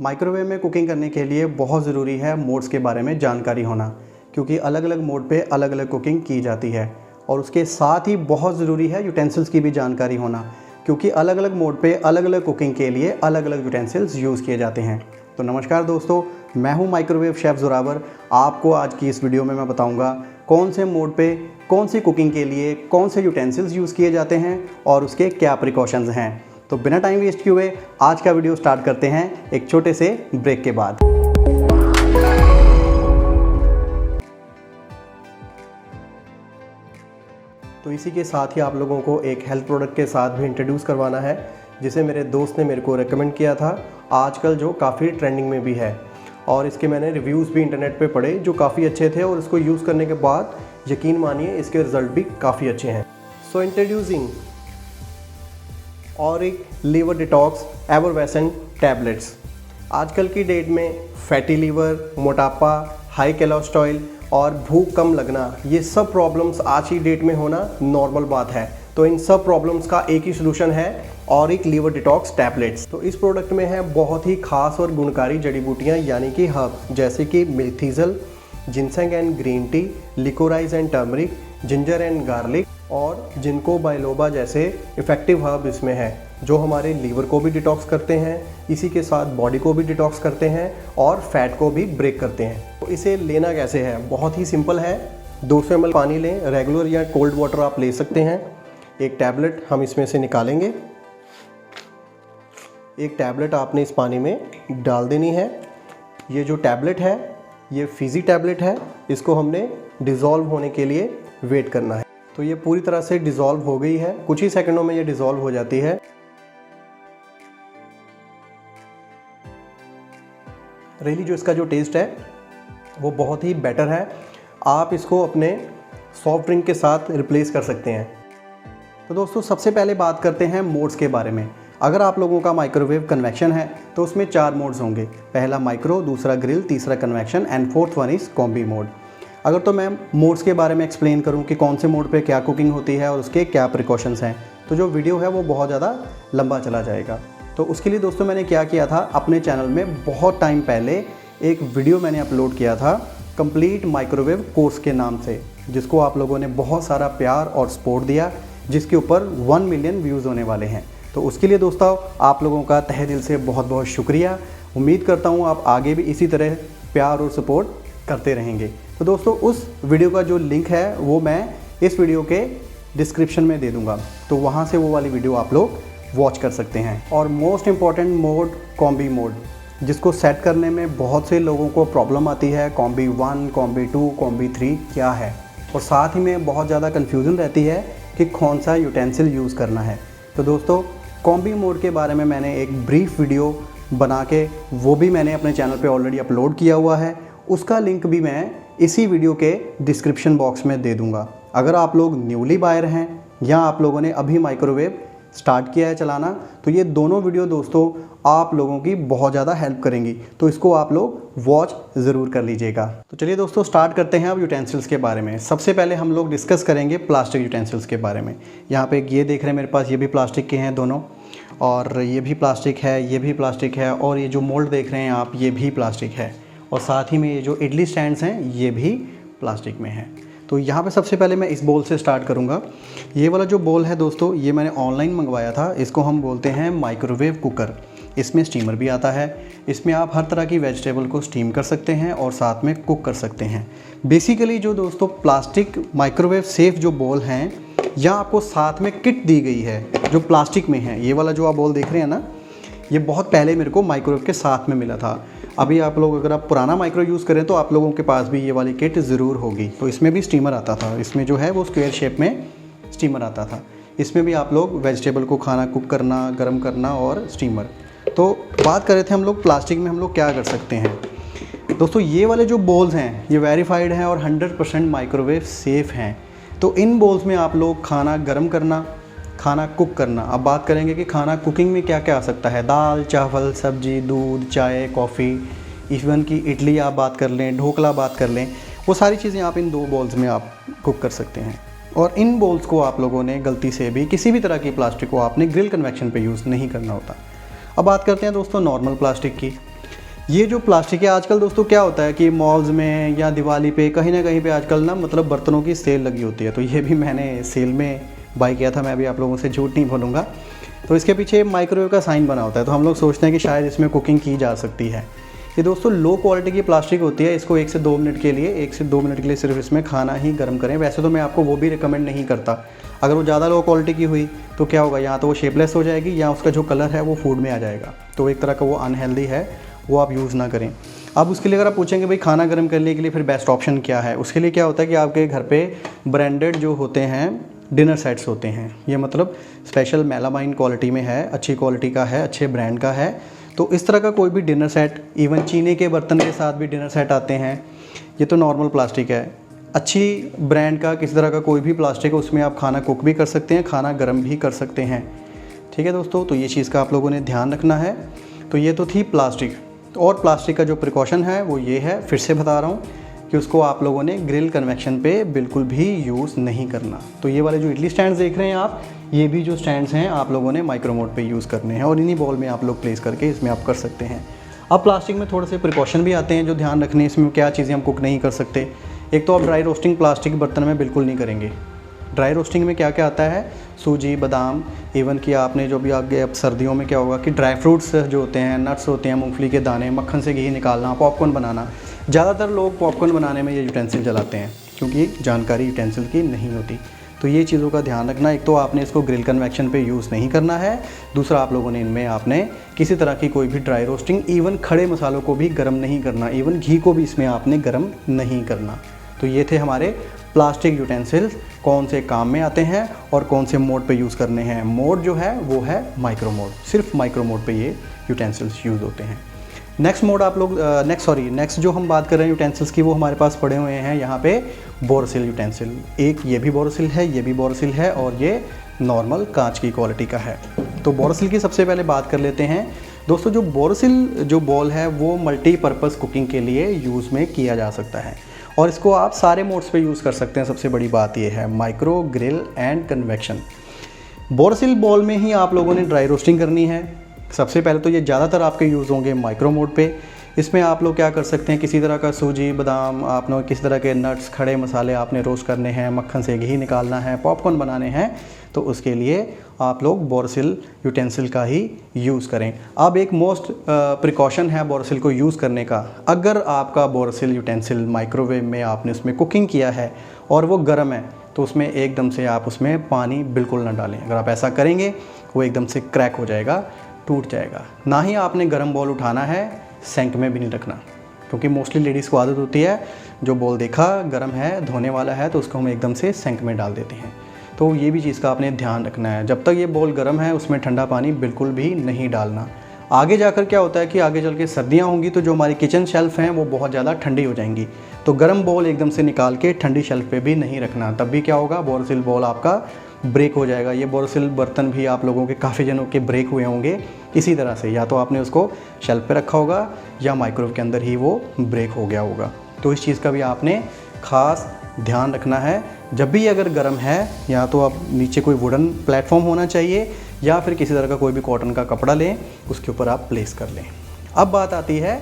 Microwave में cooking करने के लिए बहुत ज़रूरी है मोड्स के बारे में जानकारी होना, क्योंकि अलग अलग मोड पे अलग अलग कुकिंग की जाती है। और उसके साथ ही बहुत ज़रूरी है यूटेंसिल्स की भी जानकारी होना, क्योंकि अलग अलग मोड पे अलग अलग कुकिंग के लिए अलग अलग यूटेंसिल्स यूज़ किए जाते हैं। तो नमस्कार दोस्तों, मैं हूं माइक्रोवेव शेफ़ ज़ोरावर। आपको आज की इस वीडियो में मैं बताऊंगा कौन से मोड पे कौन सी कुकिंग के लिए कौन से यूटेंसिल्स यूज़ किए जाते हैं और उसके क्या प्रिकॉशंस हैं। तो बिना टाइम वेस्ट किए हुए आज का वीडियो स्टार्ट करते हैं एक छोटे से ब्रेक के बाद। तो इसी के साथ ही आप लोगों को एक हेल्थ प्रोडक्ट के साथ भी इंट्रोड्यूस करवाना है, जिसे मेरे दोस्त ने मेरे को रेकमेंड किया था, आजकल जो काफ़ी ट्रेंडिंग में भी है। और इसके मैंने रिव्यूज़ भी इंटरनेट पे पढ़े जो काफ़ी अच्छे थे, और इसको यूज़ करने के बाद यकीन मानिए इसके रिज़ल्ट भी काफ़ी अच्छे हैं। So introducing Auric liver detox effervescent tablets. आजकल की डेट में फैटी लीवर, मोटापा, हाई कोलेस्ट्रॉल और भूख कम लगना, ये सब प्रॉब्लम्स आज की डेट में होना नॉर्मल बात है। तो इन सब प्रॉब्लम्स का एक ही सलूशन है, ऑरिक लीवर डिटॉक्स टैबलेट्स। तो इस प्रोडक्ट में है बहुत ही खास और गुणकारी जड़ी बूटियाँ यानी कि हर्ब्स, जैसे कि milk thistle, ginseng and green tea, liquorice and turmeric, ginger and garlic और जिनको बाइलोबा जैसे इफ़ेक्टिव हर्ब इसमें है, जो हमारे लीवर को भी डिटॉक्स करते हैं, इसी के साथ बॉडी को भी डिटॉक्स करते हैं और फैट को भी ब्रेक करते हैं। तो इसे लेना कैसे है, बहुत ही सिंपल है। 200 ml पानी लें, रेगुलर या कोल्ड वाटर आप ले सकते हैं। एक टैबलेट हम इसमें से निकालेंगे। एक टैबलेट आपने इस पानी में डाल देनी है। ये जो टैबलेट है ये फिजी टैबलेट है, इसको हमने डिज़ोल्व होने के लिए वेट करना है। तो ये पूरी तरह से डिज़ोल्व हो गई है, कुछ ही सेकंडों में ये डिज़ोल्व हो जाती है। रियली जो इसका जो टेस्ट है वो बहुत ही बेटर है। आप इसको अपने सॉफ्ट ड्रिंक के साथ रिप्लेस कर सकते हैं। तो दोस्तों सबसे पहले बात करते हैं मोड्स के बारे में। अगर आप लोगों का माइक्रोवेव कन्वेक्शन है तो उसमें 4 मोड्स होंगे। पहला माइक्रो, दूसरा ग्रिल, तीसरा convection and fourth one is combi mode. अगर तो मैं मोड्स के बारे में एक्सप्लेन करूं कि कौन से मोड पे क्या कुकिंग होती है और उसके क्या प्रिकॉशंस हैं, तो जो वीडियो है वो बहुत ज़्यादा लंबा चला जाएगा। तो उसके लिए दोस्तों मैंने क्या किया था, अपने चैनल में बहुत टाइम पहले एक वीडियो मैंने अपलोड किया था कंप्लीट माइक्रोवेव कोर्स के नाम से, जिसको आप लोगों ने बहुत सारा प्यार और सपोर्ट दिया, जिसके ऊपर 1 मिलियन व्यूज़ होने वाले हैं। तो उसके लिए दोस्तों आप लोगों का तहे दिल से बहुत बहुत शुक्रिया। उम्मीद करता हूँ आप आगे भी इसी तरह प्यार और सपोर्ट करते रहेंगे। तो दोस्तों उस वीडियो का जो लिंक है वो मैं इस वीडियो के डिस्क्रिप्शन में दे दूँगा, तो वहाँ से वो वाली वीडियो आप लोग वॉच कर सकते हैं। और most important mode combi mode, जिसको सेट करने में बहुत से लोगों को प्रॉब्लम आती है। कॉम्बी 1, कॉम्बी 2, कॉम्बी 3 क्या है, और साथ ही में बहुत ज़्यादा कन्फ्यूज़न रहती है कि कौन सा यूटेंसिल यूज़ करना है। तो दोस्तों कॉम्बी मोड के बारे में मैंने एक ब्रीफ वीडियो बना के वो भी मैंने अपने चैनल पे ऑलरेडी अपलोड किया हुआ है। उसका लिंक भी मैं इसी वीडियो के डिस्क्रिप्शन बॉक्स में दे दूंगा। अगर आप लोग न्यूली बायर हैं या आप लोगों ने अभी माइक्रोवेव स्टार्ट किया है चलाना, तो ये दोनों वीडियो दोस्तों आप लोगों की बहुत ज़्यादा हेल्प करेंगी, तो इसको आप लोग वॉच ज़रूर कर लीजिएगा। तो चलिए दोस्तों स्टार्ट करते हैं अब यूटेंसिल्स के बारे में। सबसे पहले हम लोग डिस्कस करेंगे प्लास्टिक यूटेंसिल्स के बारे में। यहाँ पे ये देख रहे हैं मेरे पास, ये भी प्लास्टिक के हैं दोनों, और ये भी प्लास्टिक है, ये भी प्लास्टिक है, और ये जो मोल्ड देख रहे हैं आप ये भी प्लास्टिक है, और साथ ही में ये जो इडली स्टैंड्स हैं ये भी प्लास्टिक में हैं। तो यहाँ पे सबसे पहले मैं इस बोल से स्टार्ट करूँगा। ये वाला जो बोल है दोस्तों ये मैंने ऑनलाइन मंगवाया था। इसको हम बोलते हैं माइक्रोवेव कुकर। इसमें स्टीमर भी आता है। इसमें आप हर तरह की वेजिटेबल को स्टीम कर सकते हैं और साथ में कुक कर सकते हैं। बेसिकली जो दोस्तों प्लास्टिक माइक्रोवेव सेफ़ जो बोल हैं, या आपको साथ में किट दी गई है जो प्लास्टिक में है। ये वाला जो आप बोल देख रहे हैं ना, ये बहुत पहले मेरे को माइक्रोवेव के साथ में मिला था। अभी आप लोग अगर आप पुराना माइक्रो यूज़ करें तो आप लोगों के पास भी ये वाली किट ज़रूर होगी। तो इसमें भी स्टीमर आता था, इसमें जो है वो स्क्वायर शेप में स्टीमर आता था। इसमें भी आप लोग वेजिटेबल को खाना कुक करना, गर्म करना और स्टीमर। तो बात कर रहे थे हम लोग प्लास्टिक में हम लोग क्या कर सकते हैं। दोस्तों ये वाले जो बोल्स हैं ये वेरीफाइड हैं और 100% माइक्रोवेव सेफ़ हैं। तो इन बोल्स में आप लोग खाना गर्म करना, खाना कुक करना। अब बात करेंगे कि खाना कुकिंग में क्या क्या आ सकता है। दाल, चावल, सब्जी, दूध, चाय, कॉफ़ी, इवन की इडली आप बात कर लें, ढोकला बात कर लें, वो सारी चीज़ें आप इन 2 बोल्स में आप कुक कर सकते हैं। और इन बोल्स को आप लोगों ने गलती से भी किसी भी तरह की प्लास्टिक को आपने ग्रिल कन्वेक्शन पे यूज़ नहीं करना होता। अब बात करते हैं दोस्तों नॉर्मल प्लास्टिक की। ये जो प्लास्टिक है आजकल दोस्तों क्या होता है कि मॉल्स में या दिवाली पे कहीं ना कहीं पे आजकल ना मतलब बर्तनों की सेल लगी होती है, तो ये भी मैंने सेल में बाय किया था, मैं भी आप लोगों से झूठ नहीं बोलूँगा। तो इसके पीछे माइक्रोवेव का साइन बना होता है, तो हम लोग सोचते हैं कि शायद इसमें कुकिंग की जा सकती है। ये दोस्तों लो क्वालिटी की प्लास्टिक होती है, इसको 1 से 2 मिनट के लिए सिर्फ इसमें खाना ही गर्म करें। वैसे तो मैं आपको वो भी रिकमेंड नहीं करता, अगर वो ज़्यादा लो क्वालिटी की हुई तो क्या होगा, या तो वो शेपलेस हो जाएगी या उसका जो कलर है वो फूड में आ जाएगा, तो एक तरह का वो अनहेल्दी है, वो आप यूज़ ना करें। अब उसके लिए अगर आप पूछेंगे भाई खाना गर्म करने के लिए फिर बेस्ट ऑप्शन क्या है, उसके लिए क्या होता है कि आपके घर पे ब्रांडेड जो होते हैं डिनर सेट्स होते हैं, ये मतलब स्पेशल मेलामाइन क्वालिटी में है, अच्छी क्वालिटी का है, अच्छे ब्रांड का है। तो इस तरह का कोई भी डिनर सेट, इवन चीनी के बर्तन के साथ भी डिनर सेट आते हैं। ये तो नॉर्मल प्लास्टिक है, अच्छी ब्रांड का किसी तरह का कोई भी प्लास्टिक है, उसमें आप खाना कुक भी कर सकते हैं, खाना गर्म भी कर सकते हैं। ठीक है दोस्तों, तो ये चीज़ का आप लोगों ने ध्यान रखना है। तो ये तो थी प्लास्टिक, और प्लास्टिक का जो प्रिकॉशन है वो ये है, फिर से बता रहा हूँ कि उसको आप लोगों ने ग्रिल कन्वेक्शन पे बिल्कुल भी यूज़ नहीं करना। तो ये वाले जो इडली स्टैंड्स देख रहे हैं आप, ये भी जो स्टैंड्स हैं आप लोगों ने माइक्रो मोड पे यूज़ करने हैं, और इन्हीं बॉल में आप लोग प्लेस करके इसमें आप कर सकते हैं। अब प्लास्टिक में थोड़े से प्रिकॉशन भी आते हैं जो ध्यान रखने, इसमें क्या चीज़ें हम कुक नहीं कर सकते। एक तो आप ड्राई रोस्टिंग प्लास्टिक बर्तन में बिल्कुल नहीं करेंगे। ड्राई रोस्टिंग में क्या क्या आता है, सूजी, बादाम, इवन कि आपने जो भी आगे अब सर्दियों में क्या होगा कि ड्राई फ्रूट्स जो होते हैं, नट्स होते हैं, मूंगफली के दाने, मक्खन से घी निकालना, पॉपकॉर्न बनाना। ज़्यादातर लोग पॉपकॉर्न बनाने में ये यूटेंसिल जलाते हैं क्योंकि जानकारी यूटेंसिल की नहीं होती। तो ये चीज़ों का ध्यान रखना, एक तो आपने इसको ग्रिल कन्वेक्शन पे यूज़ नहीं करना है, दूसरा आप लोगों ने इनमें आपने किसी तरह की कोई भी ड्राई रोस्टिंग, इवन खड़े मसालों को भी गर्म नहीं करना, इवन घी को भी इसमें आपने गर्म नहीं करना। तो ये थे हमारे प्लास्टिक यूटेंसिल्स, कौन से काम में आते हैं और कौन से मोड पे यूज़ करने हैं। मोड जो है वो है माइक्रो मोड, सिर्फ माइक्रो मोड पे ये यूटेंसिल्स यूज़ होते हैं। नेक्स्ट मोड आप लोग नेक्स्ट जो हम बात कर रहे हैं यूटेंसिल्स की, वो हमारे पास पड़े हुए हैं यहाँ पे बोरोसिल यूटेंसिल। एक ये भी बोरोसिल है, ये भी बोरोसिल है, और ये नॉर्मल कांच की क्वालिटी का है। तो बोरोसिल की सबसे पहले बात कर लेते हैं दोस्तों। जो बोरोसिल जो बॉल है वो मल्टीपर्पज़ कुकिंग के लिए यूज़ में किया जा सकता है, और इसको आप सारे मोड्स पे यूज़ कर सकते हैं। सबसे बड़ी बात ये है micro, grill and convection. Borosil ball में ही आप लोगों ने ड्राई रोस्टिंग करनी है। सबसे पहले तो ये ज़्यादातर आपके यूज़ होंगे माइक्रो मोड पे। इसमें आप लोग क्या कर सकते हैं, किसी तरह का सूजी, बादाम, आपने किसी तरह के नट्स, खड़े मसाले आपने रोस्ट करने हैं, मक्खन से घी निकालना है, पॉपकॉर्न बनाने हैं, तो उसके लिए आप लोग बोरोसिल यूटेंसिल का ही यूज़ करें। अब एक मोस्ट प्रिकॉशन है बोरोसिल को यूज़ करने का, अगर आपका बोरोसिल यूटेंसिल माइक्रोवेव में आपने उसमें कुकिंग किया है और वो गर्म है, तो उसमें एकदम से आप उसमें पानी बिल्कुल ना डालें। अगर आप ऐसा करेंगे वो एकदम से क्रैक हो जाएगा, टूट जाएगा। ना ही आपने गर्म बॉल उठाना है, सिंक में भी नहीं रखना, क्योंकि मोस्टली लेडीज़ को आदत होती है जो बॉल देखा गर्म है, धोने वाला है, तो उसको हम एकदम से सिंक में डाल देते हैं। तो ये भी चीज़ का आपने ध्यान रखना है, जब तक ये बॉल गर्म है उसमें ठंडा पानी बिल्कुल भी नहीं डालना। आगे जाकर क्या होता है कि आगे चल के सर्दियाँ होंगी तो जो हमारी किचन शेल्फ हैं वो बहुत ज़्यादा ठंडी हो जाएंगी, तो गर्म बॉल एकदम से निकाल के ठंडी शेल्फ पे भी नहीं रखना, तब भी क्या होगा, बोरोसिल बॉल आपका ब्रेक हो जाएगा। ये बोरोसिल बर्तन भी आप लोगों के काफ़ी जनों के ब्रेक हुए होंगे इसी तरह से, या तो आपने उसको शेल्फ पे रखा होगा या माइक्रोवेव के अंदर ही वो ब्रेक हो गया होगा। तो इस चीज़ का भी आपने ख़ास ध्यान रखना है। जब भी अगर गर्म है, या तो आप नीचे कोई वुडन प्लेटफॉर्म होना चाहिए या फिर किसी तरह का कोई भी कॉटन का कपड़ा लें, उसके ऊपर आप प्लेस कर लें। अब बात आती है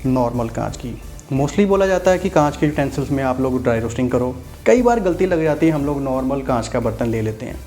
नॉर्मल कांच की। मोस्टली बोला जाता है कि कांच के यूटेंसिल्स में आप लोग ड्राई रोस्टिंग करो, कई बार गलती लग जाती है, हम लोग नॉर्मल कांच का बर्तन ले लेते हैं।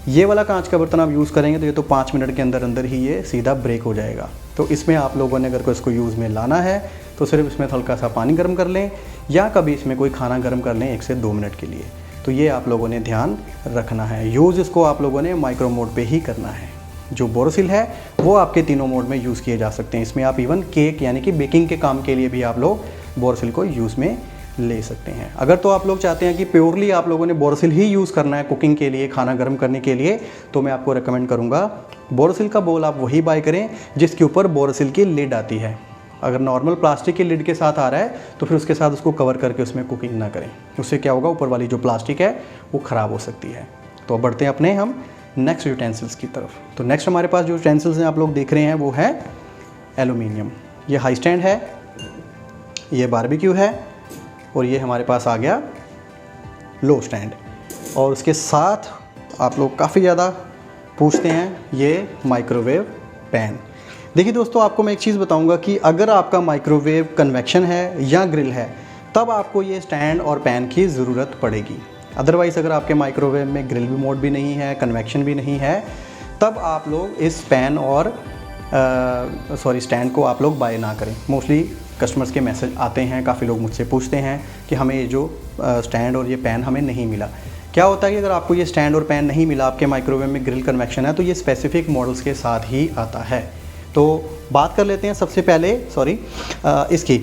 ये वाला कांच का बर्तन आप यूज़ करेंगे तो ये तो 5 मिनट के अंदर अंदर ही ये सीधा ब्रेक हो जाएगा। तो इसमें आप लोगों ने अगर को इसको यूज़ में लाना है तो सिर्फ इसमें हल्का सा पानी गर्म कर लें, या कभी इसमें कोई खाना गर्म कर लें 1 से 2 मिनट के लिए। तो ये आप लोगों ने ध्यान रखना है। यूज़ इसको आप लोगों ने माइक्रो मोड पे ही करना है। जो बोरोसिल है वो आपके तीनों मोड में यूज़ किए जा सकते हैं। इसमें आप इवन केक यानी कि बेकिंग के काम के लिए भी आप लोग बोरोसिल को यूज़ में ले सकते हैं। अगर तो आप लोग चाहते हैं कि प्योरली आप लोगों ने बोरोसिल ही यूज़ करना है कुकिंग के लिए, खाना गर्म करने के लिए, तो मैं आपको रेकमेंड करूँगा बोरोसिल का बोल आप वही बाय करें जिसके ऊपर बोरोसिल की लिड आती है। अगर नॉर्मल प्लास्टिक की लिड के साथ आ रहा है तो फिर उसके साथ उसको कवर करके उसमें कुकिंग ना करें, उससे क्या होगा, ऊपर वाली जो प्लास्टिक है वो ख़राब हो सकती है। तो अब बढ़ते हैं अपने हम नेक्स्ट यूटेंसिल्स की तरफ। तो नेक्स्ट हमारे पास जो यूटेंसिल्स हैं आप लोग देख रहे हैं वो है एलुमिनियम। ये हाई स्टैंड है, ये बारबेक्यू है, और ये हमारे पास आ गया लो स्टैंड। और उसके साथ आप लोग काफ़ी ज़्यादा पूछते हैं ये माइक्रोवेव पैन। देखिए दोस्तों, आपको मैं एक चीज़ बताऊंगा कि अगर आपका माइक्रोवेव कन्वेक्शन है या ग्रिल है तब आपको ये स्टैंड और पैन की ज़रूरत पड़ेगी। अदरवाइज़ अगर आपके माइक्रोवेव में ग्रिल भी मोड भी नहीं है, कन्वेक्शन भी नहीं है, तब आप लोग इस पैन और स्टैंड को आप लोग बाय ना करें। मोस्टली कस्टमर्स के मैसेज आते हैं, काफ़ी लोग मुझसे पूछते हैं कि हमें ये जो स्टैंड और ये पैन हमें नहीं मिला। क्या होता है कि अगर आपको ये स्टैंड और पैन नहीं मिला, आपके माइक्रोवेव में ग्रिल कन्वेक्शन है, तो ये स्पेसिफिक मॉडल्स के साथ ही आता है। तो बात कर लेते हैं सबसे पहले इसकी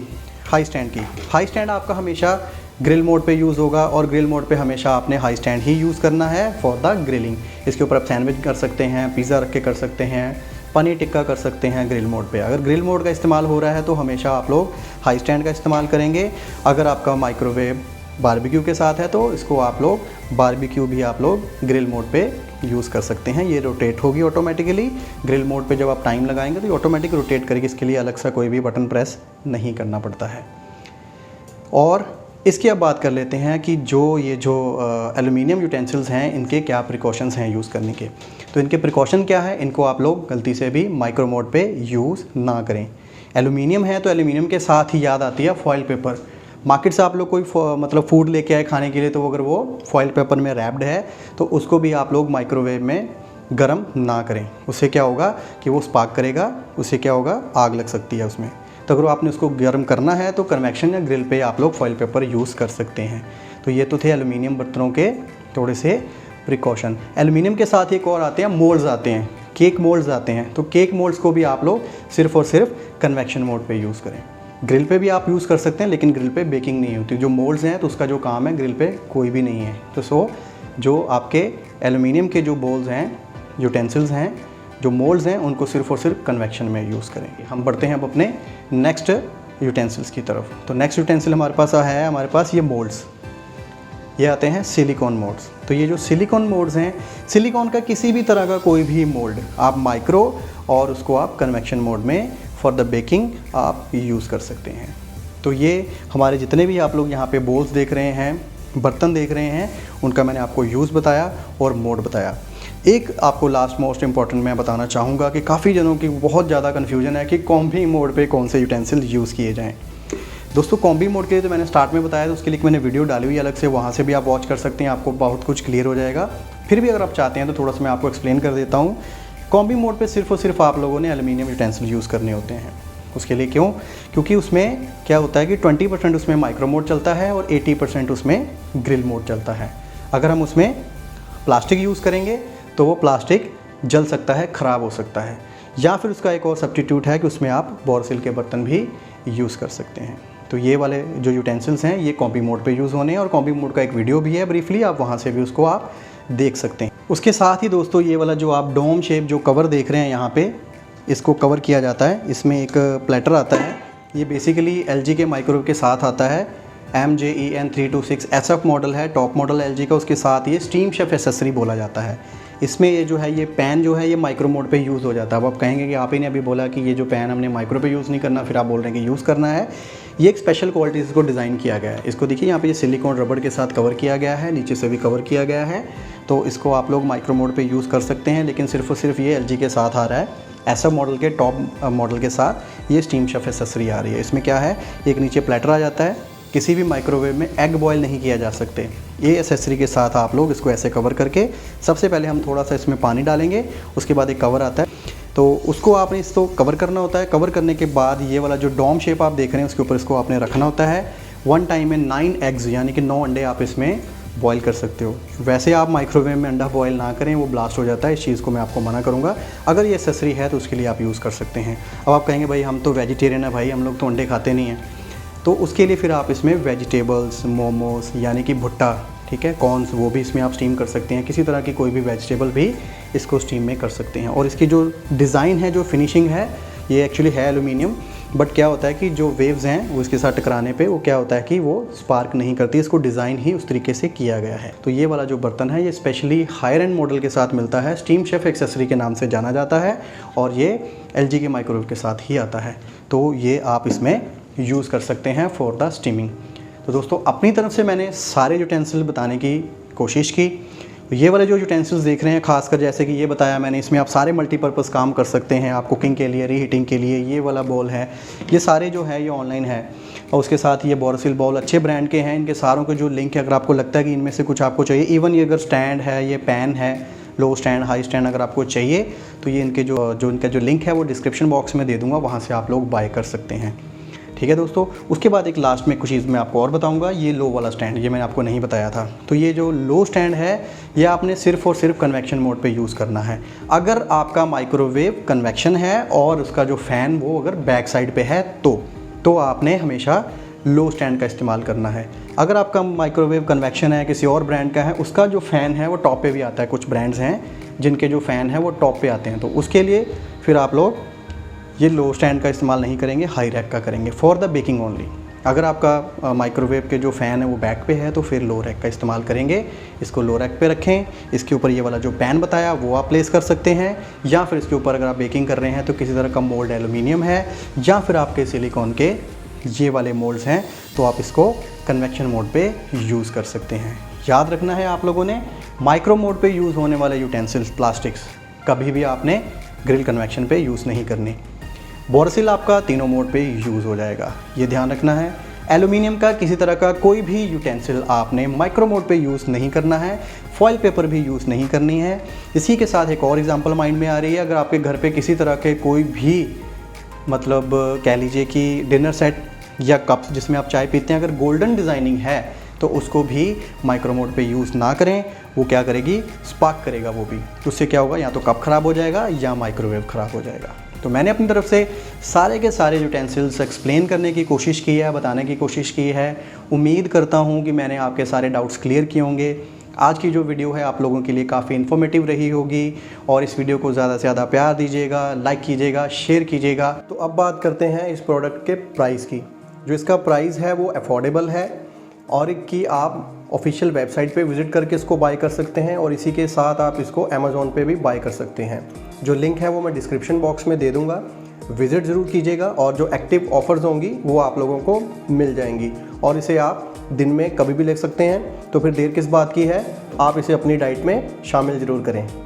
हाई स्टैंड की। हाई स्टैंड आपका हमेशा ग्रिल मोड पे यूज़ होगा और ग्रिल मोड पे हमेशा आपने हाई स्टैंड ही यूज़ करना है फॉर द ग्रिलिंग। इसके ऊपर आप सैंडविच कर सकते हैं, पिज़्ज़ा रख के कर सकते हैं, पनीर टिक्का कर सकते हैं ग्रिल मोड पे। अगर ग्रिल मोड का इस्तेमाल हो रहा है तो हमेशा आप लोग हाई स्टैंड का इस्तेमाल करेंगे। अगर आपका माइक्रोवेव बारबेक्यू के साथ है तो इसको आप लोग बारबेक्यू भी आप लोग ग्रिल मोड पे यूज़ कर सकते हैं। ये रोटेट होगी ऑटोमेटिकली। ग्रिल मोड पे जब आप टाइम लगाएंगे तो ये ऑटोमेटिक रोटेट करेगी। इसके लिए अलग सा कोई भी बटन प्रेस नहीं करना पड़ता है। और इसकी अब बात कर लेते हैं कि जो एलुमिनियम यूटेंसिल्स हैं इनके क्या प्रिकॉशंस हैं यूज़ करने के। तो इनके प्रिकॉशन क्या है, इनको आप लोग गलती से भी माइक्रो मोड पे यूज़ ना करें। एलुमिनियम है तो एलुमिनियम के साथ ही याद आती है फॉइल पेपर। मार्केट से आप लोग कोई फूड लेके आए खाने के लिए, तो अगर वो फॉइल पेपर में रैप्ड है तो उसको भी आप लोग माइक्रोवेव में गर्म ना करें। उससे क्या होगा कि वो स्पार्क करेगा, उससे क्या होगा, आग लग सकती है उसमें। तो अगर आपने उसको गर्म करना है तो कन्वेक्शन या ग्रिल पे आप लोग फॉइल पेपर यूज़ कर सकते हैं। तो ये तो थे एलुमिनियम बर्तनों के थोड़े से प्रिकॉशन। एलुमिनियम के साथ एक और आते हैं मोल्ड्स आते हैं, केक मोल्ड्स आते हैं। तो केक मोल्ड्स को भी आप लोग सिर्फ और सिर्फ कन्वेक्शन मोड पे यूज़ करें। ग्रिल पे भी आप यूज़ कर सकते हैं लेकिन ग्रिल पे बेकिंग नहीं होती। जो मोल्ड्स हैं तो उसका जो काम है ग्रिल पे कोई भी नहीं है। तो जो आपके एलुमिनियम के जो बोल्स हैं, यूटेंसिल्स हैं, जो मोल्ड्स हैं, उनको सिर्फ और सिर्फ कन्वेक्शन में यूज़ करेंगे। हम बढ़ते हैं अब अपने नेक्स्ट यूटेंसिल्स की तरफ। तो नेक्स्ट यूटेंसिल हमारे पास है, हमारे पास ये मोल्ड्स, ये आते हैं सिलिकॉन मोल्ड्स। तो ये जो सिलिकॉन मोल्ड्स हैं, सिलिकॉन का किसी भी तरह का कोई भी मोल्ड आप माइक्रो और उसको आप कन्वेक्शन मोड में फॉर द बेकिंग आप यूज़ कर सकते हैं। तो ये हमारे जितने भी आप लोग यहाँ पे बोल्स देख रहे हैं, बर्तन देख रहे हैं, उनका मैंने आपको यूज़ बताया और मोड बताया। एक आपको लास्ट मोस्ट इंपॉर्टेंट मैं बताना चाहूँगा कि काफ़ी जनों की बहुत ज़्यादा कन्फ्यूजन है कि कॉम्बी मोड पे कौन से यूटेंसिल यूज़ किए जाएँ। दोस्तों कॉम्बी मोड के लिए तो मैंने स्टार्ट में बताया, तो उसके लिए मैंने वीडियो डाली हुई अलग से, वहाँ से भी आप वॉच कर सकते हैं, आपको बहुत कुछ क्लियर हो जाएगा। फिर भी अगर आप चाहते हैं तो थोड़ा सा मैं आपको एक्सप्लेन कर देता हूँ। कॉम्बी मोड पे सिर्फ और सिर्फ आप लोगों ने एलुमिनियम यूटेंसिल यूज़ करने होते हैं। उसके लिए क्यों? क्योंकि उसमें क्या होता है कि 20% उसमें माइक्रो मोड चलता है और 80% उसमें ग्रिल मोड चलता है। अगर हम उसमें प्लास्टिक यूज़ करेंगे तो वो प्लास्टिक जल सकता है, ख़राब हो सकता है। या फिर उसका एक और सब्स्टिट्यूट है कि उसमें आप बोरोसिल के बर्तन भी यूज़ कर सकते हैं। तो ये वाले जो यूटेंसिल्स हैं ये कॉम्बी मोड पे यूज़ होने हैं और कॉम्बी मोड का एक वीडियो भी है ब्रीफली, आप वहाँ से भी उसको आप देख सकते हैं। उसके साथ ही दोस्तों ये वाला जो आप डोम शेप जो कवर देख रहे हैं यहाँ पे, इसको कवर किया जाता है। इसमें एक प्लेटर आता है, ये बेसिकली LG के माइक्रोवेव के साथ आता है। MJEN326 SF मॉडल है, टॉप मॉडल LG का। उसके साथ ये स्टीम शेफ एसेसरी बोला जाता है। इसमें ये जो है ये पैन जो है ये माइक्रो मोड पे यूज़ हो जाता है। अब आप कहेंगे कि आप ही ने अभी बोला कि ये जो पैन हमने माइक्रो पे यूज़ नहीं करना, फिर आप बोल रहे हैं कि यूज़ करना है। ये एक स्पेशल क्वालिटी इसको डिज़ाइन किया गया है। इसको देखिए यहाँ पे ये सिलिकॉन रबड़ के साथ कवर किया गया है, नीचे से भी कवर किया गया है। तो इसको आप लोग माइक्रो मोड पे यूज़ कर सकते हैं, लेकिन सिर्फ और सिर्फ ये LG के साथ आ रहा है। ऐसा मॉडल के टॉप मॉडल के साथ ये स्टीम शेफ एसेसरी आ रही है। इसमें क्या है, एक नीचे प्लेटर आ जाता है। किसी भी माइक्रोवेव में एग बॉयल नहीं किया जा सकते। ये एसेसरी के साथ आप लोग इसको ऐसे कवर करके, सबसे पहले हम थोड़ा सा इसमें पानी डालेंगे, उसके बाद एक कवर आता है, तो उसको आपने इसको कवर करना होता है। कवर करने के बाद ये वाला जो डोम शेप आप देख रहे हैं उसके ऊपर इसको आपने रखना होता है। 1 टाइम में 9 एग्स यानी कि 9 अंडे आप इसमें बॉयल कर सकते हो। वैसे आप माइक्रोवेव में अंडा बॉयल ना करें, वो ब्लास्ट हो जाता है। इस चीज़ को मैं आपको मना करूँगा। अगर ये एसेसरी है तो उसके लिए आप यूज़ कर सकते हैं। अब आप कहेंगे भाई हम तो वेजिटेरियन है, भाई हम लोग तो अंडे खाते नहीं हैं, तो उसके लिए फिर आप इसमें वेजिटेबल्स, मोमोस यानी कि भुट्टा, ठीक है, कॉर्न्स, वो भी इसमें आप स्टीम कर सकते हैं। किसी तरह की कोई भी वेजिटेबल भी इसको स्टीम में कर सकते हैं। और इसकी जो डिज़ाइन है, जो फिनिशिंग है, ये एक्चुअली है एलुमिनियम, बट क्या होता है कि जो वेव्स हैं वो इसके साथ टकराने पे वो क्या होता है कि वो स्पार्क नहीं करती। इसको डिज़ाइन ही उस तरीके से किया गया है। तो ये वाला जो बर्तन है ये स्पेशली हायर एंड मॉडल के साथ मिलता है, स्टीम शेफ एक्सेसरी के नाम से जाना जाता है, और ये LG के माइक्रोवेव के साथ ही आता है। तो ये आप इसमें यूज़ कर सकते हैं फॉर द स्टीमिंग। तो दोस्तों अपनी तरफ से मैंने सारे यूटेंसिल बताने की कोशिश की। ये वाले जो यूटेंसिल्स देख रहे हैं, खासकर जैसे कि ये बताया मैंने, इसमें आप सारे मल्टीपर्पज़ काम कर सकते हैं। आप कुकिंग के लिए, रीहीटिंग के लिए, ये वाला बॉल है, ये सारे जो है ये ऑनलाइन है। और उसके साथ ये बोरोसिल बॉल अच्छे ब्रांड के हैं। इनके सारों के जो लिंक है, अगर आपको लगता है कि इनमें से कुछ आपको चाहिए, इवन ये अगर स्टैंड है, ये पैन है, लो स्टैंड, हाई स्टैंड अगर आपको चाहिए तो ये इनके इनका जो लिंक है वो डिस्क्रिप्शन बॉक्स में दे दूँगा, वहाँ से आप लोग बाय कर सकते हैं। ठीक है दोस्तों। उसके बाद एक लास्ट में कुछ चीज़ मैं आपको और बताऊंगा। ये लो वाला स्टैंड, ये मैंने आपको नहीं बताया था। तो ये जो लो स्टैंड है ये आपने सिर्फ और सिर्फ कन्वेक्शन मोड पे यूज़ करना है। अगर आपका माइक्रोवेव कन्वेक्शन है और उसका जो फ़ैन वो अगर बैक साइड पे है तो आपने हमेशा लो स्टैंड का इस्तेमाल करना है। अगर आपका माइक्रोवेव कन्वेक्शन है, किसी और ब्रांड का है, उसका जो फ़ैन है वो टॉप पे भी आता है। कुछ ब्रांड्स हैं जिनके जो फ़ैन है वो टॉप पे आते हैं, तो उसके लिए फिर आप लोग ये लो स्टैंड का इस्तेमाल नहीं करेंगे, हाई रैक का करेंगे फॉर द बेकिंग ओनली। अगर आपका माइक्रोवेव के जो फ़ैन है वो बैक पे है तो फिर लो रैक का इस्तेमाल करेंगे। इसको लो रैक पे रखें, इसके ऊपर ये वाला जो पैन बताया वो आप प्लेस कर सकते हैं, या फिर इसके ऊपर अगर आप बेकिंग कर रहे हैं तो किसी तरह का मोल्ड एलुमिनियम है, या फिर आपके सिलिकॉन के ये वाले मोल्ड्स हैं तो आप इसको कन्वेक्शन मोड पे यूज़ कर सकते हैं। याद रखना है आप लोगों ने, माइक्रो मोड पे यूज़ होने वाले यूटेंसिल्स, प्लास्टिक्स कभी भी आपने ग्रिल कन्वेक्शन पे यूज़ नहीं करने। बोरोसिल आपका तीनों मोड पे यूज़ हो जाएगा, ये ध्यान रखना है। एल्यूमिनियम का किसी तरह का कोई भी यूटेंसिल आपने माइक्रो मोड पे यूज़ नहीं करना है। फॉइल पेपर भी यूज़ नहीं करनी है। इसी के साथ एक और एग्जांपल माइंड में आ रही है। अगर आपके घर पे किसी तरह के कोई भी मतलब कह लीजिए कि डिनर सेट या कप्स जिसमें आप चाय पीते हैं, अगर गोल्डन डिज़ाइनिंग है तो उसको भी माइक्रो मोड पे यूज़ ना करें। वो क्या करेगी, स्पार्क करेगा वो भी। तो उससे क्या होगा, या तो कप ख़राब हो जाएगा या माइक्रोवेव ख़राब हो जाएगा। तो मैंने अपनी तरफ से सारे के सारे यूटेंसिल्स एक्सप्लेन करने की कोशिश की है, बताने की कोशिश की है। उम्मीद करता हूँ कि मैंने आपके सारे डाउट्स क्लियर किए होंगे। आज की जो वीडियो है आप लोगों के लिए काफ़ी इन्फॉर्मेटिव रही होगी, और इस वीडियो को ज़्यादा से ज़्यादा प्यार दीजिएगा, लाइक कीजिएगा, शेयर कीजिएगा। तो अब बात करते हैं इस प्रोडक्ट के प्राइस की। जो इसका प्राइस है वो अफोर्डेबल है, और कि आप ऑफिशियल वेबसाइट पे विज़िट करके इसको बाय कर सकते हैं, और इसी के साथ आप इसको अमेज़ॉन पे भी बाय कर सकते हैं। जो लिंक है वो मैं डिस्क्रिप्शन बॉक्स में दे दूँगा, विज़िट ज़रूर कीजिएगा, और जो एक्टिव ऑफ़र्स होंगी वो आप लोगों को मिल जाएंगी, और इसे आप दिन में कभी भी ले सकते हैं। तो फिर देर किस बात की है, आप इसे अपनी डाइट में शामिल ज़रूर करें।